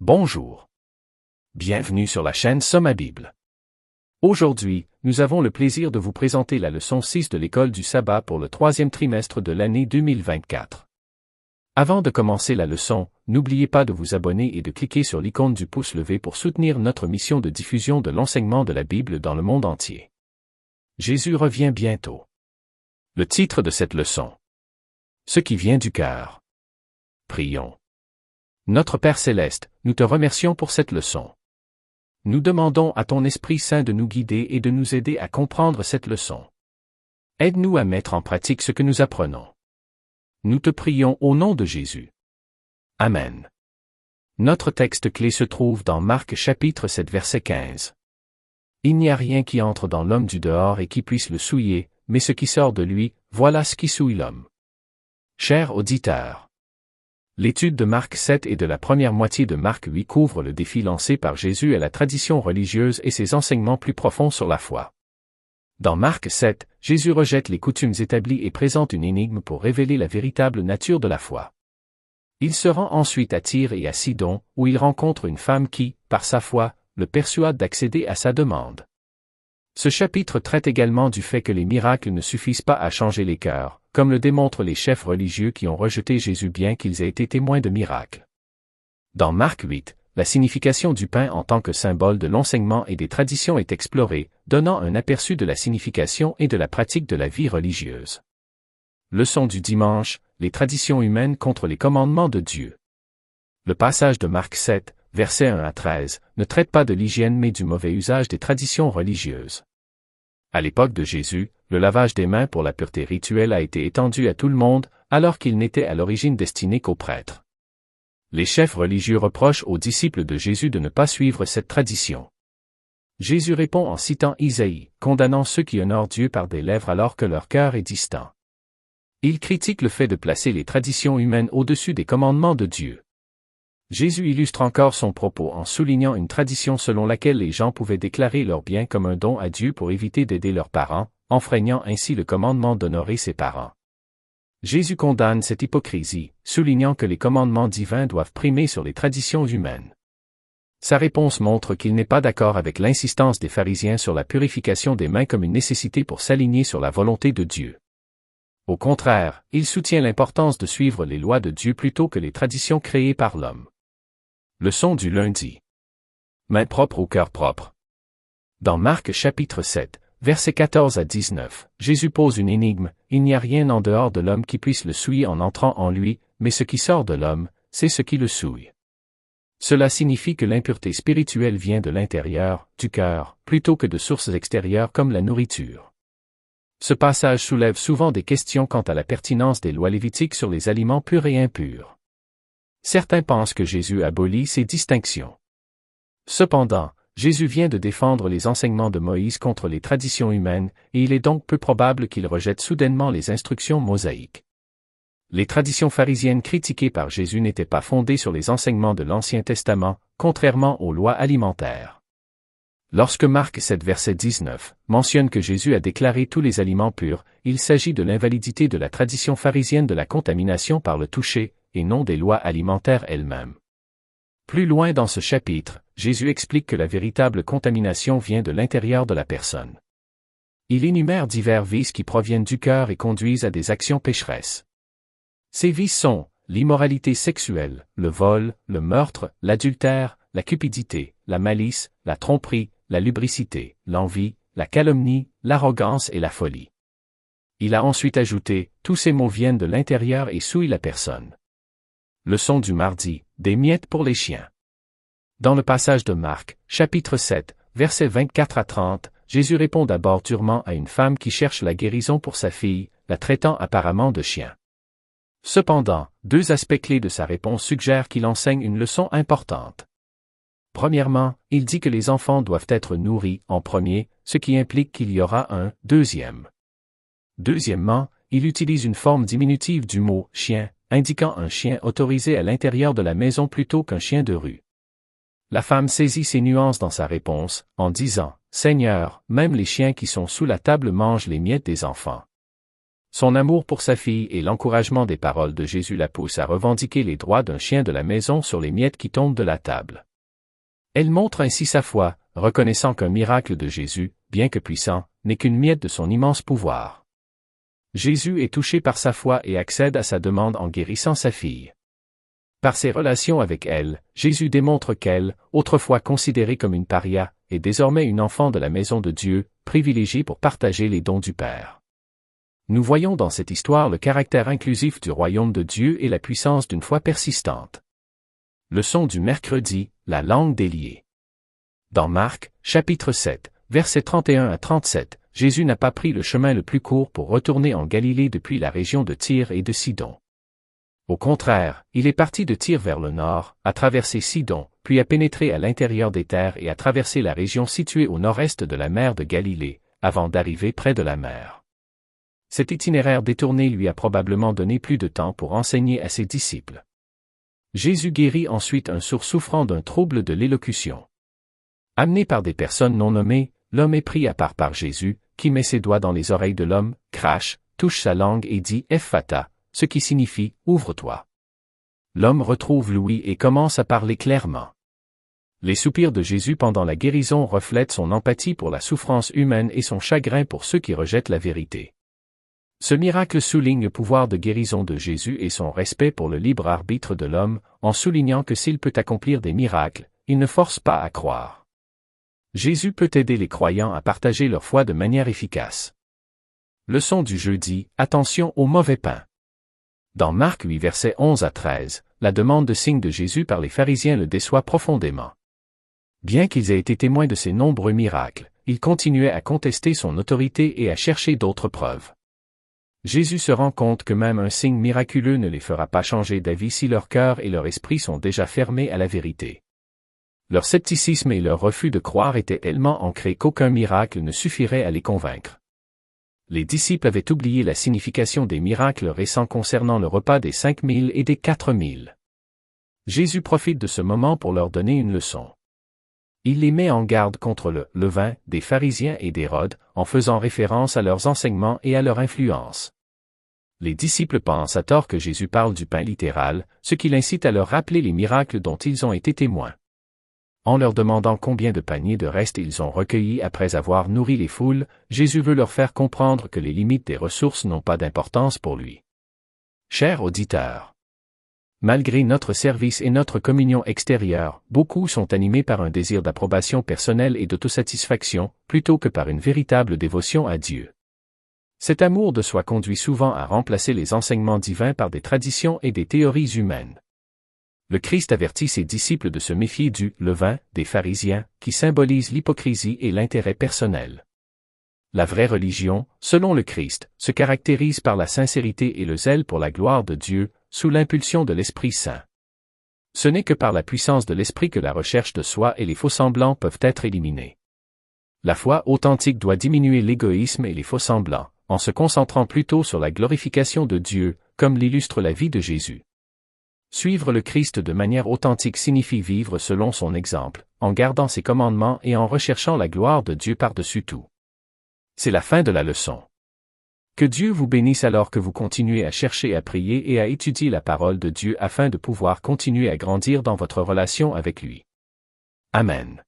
Bonjour. Bienvenue sur la chaîne Soma Bible. Aujourd'hui, nous avons le plaisir de vous présenter la leçon 6 de l'école du sabbat pour le 3e trimestre de l'année 2024. Avant de commencer la leçon, n'oubliez pas de vous abonner et de cliquer sur l'icône du pouce levé pour soutenir notre mission de diffusion de l'enseignement de la Bible dans le monde entier. Jésus revient bientôt. Le titre de cette leçon. Ce qui vient du cœur. Prions. Notre Père Céleste, nous te remercions pour cette leçon. Nous demandons à ton Esprit Saint de nous guider et de nous aider à comprendre cette leçon. Aide-nous à mettre en pratique ce que nous apprenons. Nous te prions au nom de Jésus. Amen. Notre texte clé se trouve dans Marc chapitre 7 verset 15. Il n'y a rien qui entre dans l'homme du dehors et qui puisse le souiller, mais ce qui sort de lui, voilà ce qui souille l'homme. Chers auditeurs, l'étude de Marc 7 et de la première moitié de Marc 8 couvre le défi lancé par Jésus à la tradition religieuse et ses enseignements plus profonds sur la foi. Dans Marc 7, Jésus rejette les coutumes établies et présente une énigme pour révéler la véritable nature de la foi. Il se rend ensuite à Tyr et à Sidon, où il rencontre une femme qui, par sa foi, le persuade d'accéder à sa demande. Ce chapitre traite également du fait que les miracles ne suffisent pas à changer les cœurs, comme le démontrent les chefs religieux qui ont rejeté Jésus bien qu'ils aient été témoins de miracles. Dans Marc 8, la signification du pain en tant que symbole de l'enseignement et des traditions est explorée, donnant un aperçu de la signification et de la pratique de la vie religieuse. Leçon du dimanche, les traditions humaines contre les commandements de Dieu. Le passage de Marc 7, versets 1 à 13, ne traite pas de l'hygiène mais du mauvais usage des traditions religieuses. À l'époque de Jésus, le lavage des mains pour la pureté rituelle a été étendu à tout le monde, alors qu'il n'était à l'origine destiné qu'aux prêtres. Les chefs religieux reprochent aux disciples de Jésus de ne pas suivre cette tradition. Jésus répond en citant Isaïe, condamnant ceux qui honorent Dieu par des lèvres alors que leur cœur est distant. Il critique le fait de placer les traditions humaines au-dessus des commandements de Dieu. Jésus illustre encore son propos en soulignant une tradition selon laquelle les gens pouvaient déclarer leurs biens comme un don à Dieu pour éviter d'aider leurs parents, enfreignant ainsi le commandement d'honorer ses parents. Jésus condamne cette hypocrisie, soulignant que les commandements divins doivent primer sur les traditions humaines. Sa réponse montre qu'il n'est pas d'accord avec l'insistance des pharisiens sur la purification des mains comme une nécessité pour s'aligner sur la volonté de Dieu. Au contraire, il soutient l'importance de suivre les lois de Dieu plutôt que les traditions créées par l'homme. Leçon du lundi. Mains propres au cœur propre. Dans Marc chapitre 7, versets 14 à 19, Jésus pose une énigme, il n'y a rien en dehors de l'homme qui puisse le souiller en entrant en lui, mais ce qui sort de l'homme, c'est ce qui le souille. Cela signifie que l'impureté spirituelle vient de l'intérieur, du cœur, plutôt que de sources extérieures comme la nourriture. Ce passage soulève souvent des questions quant à la pertinence des lois lévitiques sur les aliments purs et impurs. Certains pensent que Jésus abolit ces distinctions. Cependant, Jésus vient de défendre les enseignements de Moïse contre les traditions humaines, et il est donc peu probable qu'il rejette soudainement les instructions mosaïques. Les traditions pharisiennes critiquées par Jésus n'étaient pas fondées sur les enseignements de l'Ancien Testament, contrairement aux lois alimentaires. Lorsque Marc 7 verset 19 mentionne que Jésus a déclaré tous les aliments purs, il s'agit de l'invalidité de la tradition pharisienne de la contamination par le toucher, et non des lois alimentaires elles-mêmes. Plus loin dans ce chapitre, Jésus explique que la véritable contamination vient de l'intérieur de la personne. Il énumère divers vices qui proviennent du cœur et conduisent à des actions pécheresses. Ces vices sont l'immoralité sexuelle, le vol, le meurtre, l'adultère, la cupidité, la malice, la tromperie, la lubricité, l'envie, la calomnie, l'arrogance et la folie. Il a ensuite ajouté, tous ces maux viennent de l'intérieur et souillent la personne. Leçon du mardi, des miettes pour les chiens. Dans le passage de Marc, chapitre 7, versets 24 à 30, Jésus répond d'abord durement à une femme qui cherche la guérison pour sa fille, la traitant apparemment de chien. Cependant, deux aspects clés de sa réponse suggèrent qu'il enseigne une leçon importante. Premièrement, il dit que les enfants doivent être nourris en premier, ce qui implique qu'il y aura un deuxième. Deuxièmement, il utilise une forme diminutive du mot « chien », indiquant un chien autorisé à l'intérieur de la maison plutôt qu'un chien de rue. La femme saisit ces nuances dans sa réponse, en disant « Seigneur, même les chiens qui sont sous la table mangent les miettes des enfants. » Son amour pour sa fille et l'encouragement des paroles de Jésus la poussent à revendiquer les droits d'un chien de la maison sur les miettes qui tombent de la table. Elle montre ainsi sa foi, reconnaissant qu'un miracle de Jésus, bien que puissant, n'est qu'une miette de son immense pouvoir. Jésus est touché par sa foi et accède à sa demande en guérissant sa fille. Par ses relations avec elle, Jésus démontre qu'elle, autrefois considérée comme une paria, est désormais une enfant de la maison de Dieu, privilégiée pour partager les dons du Père. Nous voyons dans cette histoire le caractère inclusif du royaume de Dieu et la puissance d'une foi persistante. Leçon du mercredi, la langue déliée. Dans Marc, chapitre 7, versets 31 à 37, Jésus n'a pas pris le chemin le plus court pour retourner en Galilée depuis la région de Tyr et de Sidon. Au contraire, il est parti de Tyr vers le nord, a traversé Sidon, puis a pénétré à l'intérieur des terres et a traversé la région située au nord-est de la mer de Galilée, avant d'arriver près de la mer. Cet itinéraire détourné lui a probablement donné plus de temps pour enseigner à ses disciples. Jésus guérit ensuite un sourd souffrant d'un trouble de l'élocution. Amené par des personnes non nommées, l'homme est pris à part par Jésus, qui met ses doigts dans les oreilles de l'homme, crache, touche sa langue et dit « Ephphatha », ce qui signifie « Ouvre-toi ». L'homme retrouve l'ouïe et commence à parler clairement. Les soupirs de Jésus pendant la guérison reflètent son empathie pour la souffrance humaine et son chagrin pour ceux qui rejettent la vérité. Ce miracle souligne le pouvoir de guérison de Jésus et son respect pour le libre arbitre de l'homme, en soulignant que s'il peut accomplir des miracles, il ne force pas à croire. Jésus peut aider les croyants à partager leur foi de manière efficace. Leçon du jeudi, attention au mauvais pain. Dans Marc 8 versets 11 à 13, la demande de signe de Jésus par les pharisiens le déçoit profondément. Bien qu'ils aient été témoins de ses nombreux miracles, ils continuaient à contester son autorité et à chercher d'autres preuves. Jésus se rend compte que même un signe miraculeux ne les fera pas changer d'avis si leur cœur et leur esprit sont déjà fermés à la vérité. Leur scepticisme et leur refus de croire étaient tellement ancrés qu'aucun miracle ne suffirait à les convaincre. Les disciples avaient oublié la signification des miracles récents concernant le repas des 5000 et des 4000. Jésus profite de ce moment pour leur donner une leçon. Il les met en garde contre le levain des pharisiens et d'Hérode, en faisant référence à leurs enseignements et à leur influence. Les disciples pensent à tort que Jésus parle du pain littéral, ce qui l'incite à leur rappeler les miracles dont ils ont été témoins. En leur demandant combien de paniers de restes ils ont recueillis après avoir nourri les foules, Jésus veut leur faire comprendre que les limites des ressources n'ont pas d'importance pour lui. Chers auditeurs, malgré notre service et notre communion extérieure, beaucoup sont animés par un désir d'approbation personnelle et d'autosatisfaction, plutôt que par une véritable dévotion à Dieu. Cet amour de soi conduit souvent à remplacer les enseignements divins par des traditions et des théories humaines. Le Christ avertit ses disciples de se méfier du levain des pharisiens, qui symbolise l'hypocrisie et l'intérêt personnel. La vraie religion, selon le Christ, se caractérise par la sincérité et le zèle pour la gloire de Dieu, sous l'impulsion de l'Esprit Saint. Ce n'est que par la puissance de l'Esprit que la recherche de soi et les faux-semblants peuvent être éliminés. La foi authentique doit diminuer l'égoïsme et les faux-semblants, en se concentrant plutôt sur la glorification de Dieu, comme l'illustre la vie de Jésus. Suivre le Christ de manière authentique signifie vivre selon son exemple, en gardant ses commandements et en recherchant la gloire de Dieu par-dessus tout. C'est la fin de la leçon. Que Dieu vous bénisse alors que vous continuez à chercher à prier et à étudier la parole de Dieu afin de pouvoir continuer à grandir dans votre relation avec lui. Amen.